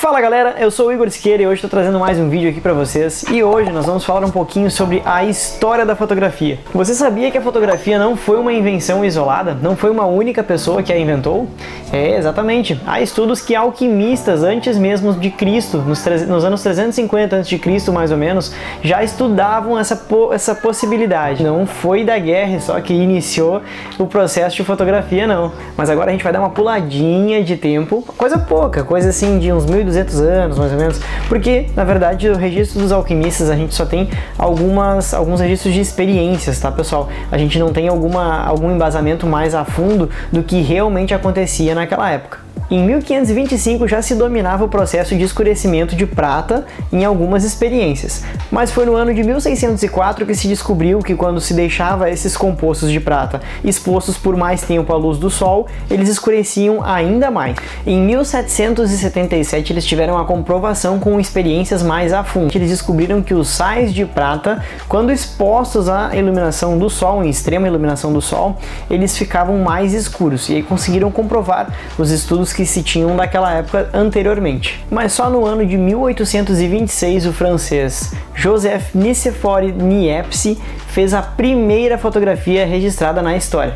Fala galera, eu sou o Igor Siqueira e hoje estou trazendo mais um vídeo aqui para vocês e hoje nós vamos falar um pouquinho sobre a história da fotografia. Você sabia que a fotografia não foi uma invenção isolada? Não foi uma única pessoa que a inventou? É, exatamente. Há estudos que alquimistas antes mesmo de Cristo, nos anos 350 a.C. mais ou menos, já estudavam essa possibilidade. Não foi da guerra só que iniciou o processo de fotografia não. Mas agora a gente vai dar uma puladinha de tempo, coisa pouca, coisa assim de uns 1200 anos, mais ou menos, porque, na verdade, o registro dos alquimistas, a gente só tem alguns registros de experiências, tá, pessoal? A gente não tem algum embasamento mais a fundo do que realmente acontecia naquela época. Em 1525 já se dominava o processo de escurecimento de prata em algumas experiências, mas foi no ano de 1604 que se descobriu que quando se deixava esses compostos de prata expostos por mais tempo à luz do sol, eles escureciam ainda mais. Em 1777 eles tiveram a comprovação com experiências mais a fundo. Eles descobriram que os sais de prata, quando expostos à iluminação do sol, em extrema iluminação do sol, eles ficavam mais escuros, e aí conseguiram comprovar os estudos que se tinham daquela época anteriormente. Mas só no ano de 1826 o francês Joseph Nicéphore Niepce fez a primeira fotografia registrada na história.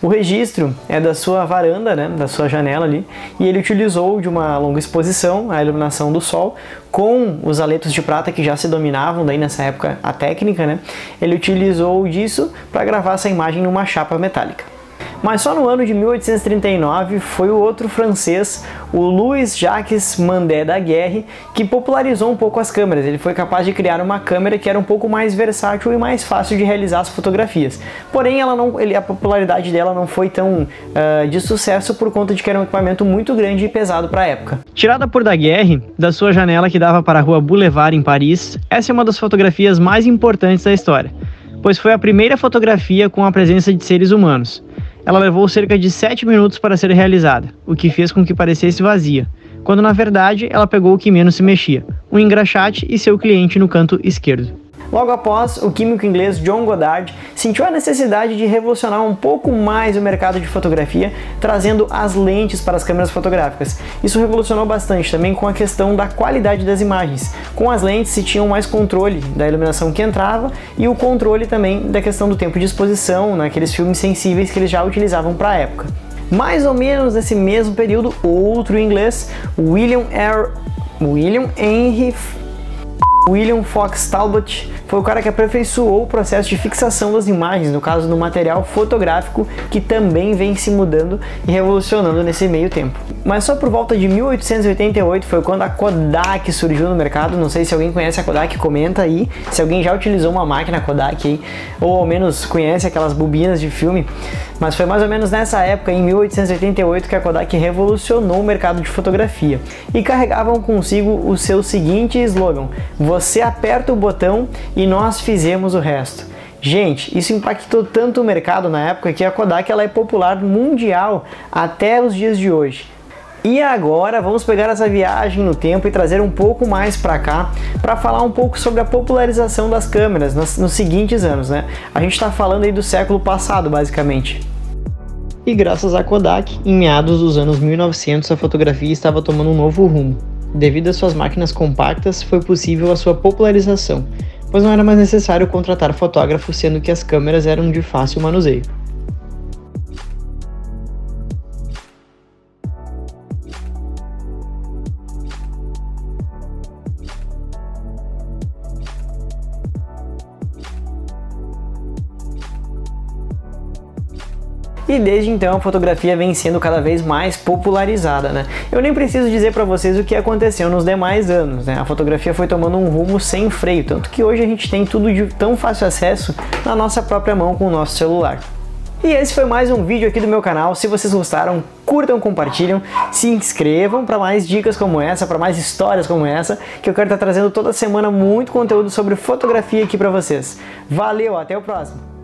O registro é da sua varanda, né, da sua janela ali, e ele utilizou de uma longa exposição à iluminação do sol com os aletos de prata que já se dominavam daí nessa época a técnica, né? Ele utilizou disso para gravar essa imagem numa chapa metálica. Mas só no ano de 1839 foi o outro francês, o Louis-Jacques Mandé Daguerre, que popularizou um pouco as câmeras. Ele foi capaz de criar uma câmera que era um pouco mais versátil e mais fácil de realizar as fotografias. Porém, a popularidade dela não foi tão de sucesso por conta de que era um equipamento muito grande e pesado para a época. Tirada por Daguerre, da sua janela que dava para a rua Boulevard em Paris, essa é uma das fotografias mais importantes da história, pois foi a primeira fotografia com a presença de seres humanos. Ela levou cerca de 7 minutos para ser realizada, o que fez com que parecesse vazia, quando na verdade ela pegou o que menos se mexia, um engraxate e seu cliente no canto esquerdo. Logo após, o químico inglês John Goddard sentiu a necessidade de revolucionar um pouco mais o mercado de fotografia, trazendo as lentes para as câmeras fotográficas. Isso revolucionou bastante também com a questão da qualidade das imagens. Com as lentes se tinha mais controle da iluminação que entrava e o controle também da questão do tempo de exposição, naqueles filmes sensíveis que eles já utilizavam para a época. Mais ou menos nesse mesmo período, outro inglês, William Fox Talbot, foi o cara que aperfeiçoou o processo de fixação das imagens, no caso do material fotográfico, que também vem se mudando e revolucionando nesse meio tempo. Mas só por volta de 1888 foi quando a Kodak surgiu no mercado. Não sei se alguém conhece a Kodak, comenta aí se alguém já utilizou uma máquina Kodak aí, ou ao menos conhece aquelas bobinas de filme. Mas foi mais ou menos nessa época, em 1888, que a Kodak revolucionou o mercado de fotografia. E carregavam consigo o seu seguinte slogan: você aperta o botão e nós fizemos o resto. Gente, isso impactou tanto o mercado na época que a Kodak ela é popular mundial até os dias de hoje. E agora vamos pegar essa viagem no tempo e trazer um pouco mais para cá para falar um pouco sobre a popularização das câmeras nos seguintes anos, né? A gente está falando aí do século passado, basicamente. E graças à Kodak, em meados dos anos 1900, a fotografia estava tomando um novo rumo. Devido às suas máquinas compactas, foi possível a sua popularização, pois não era mais necessário contratar fotógrafos, sendo que as câmeras eram de fácil manuseio. E desde então a fotografia vem sendo cada vez mais popularizada, né? Eu nem preciso dizer para vocês o que aconteceu nos demais anos, né? A fotografia foi tomando um rumo sem freio, tanto que hoje a gente tem tudo de tão fácil acesso na nossa própria mão com o nosso celular. E esse foi mais um vídeo aqui do meu canal. Se vocês gostaram, curtam, compartilham, se inscrevam para mais dicas como essa, para mais histórias como essa, que eu quero estar trazendo toda semana muito conteúdo sobre fotografia aqui para vocês. Valeu, até o próximo!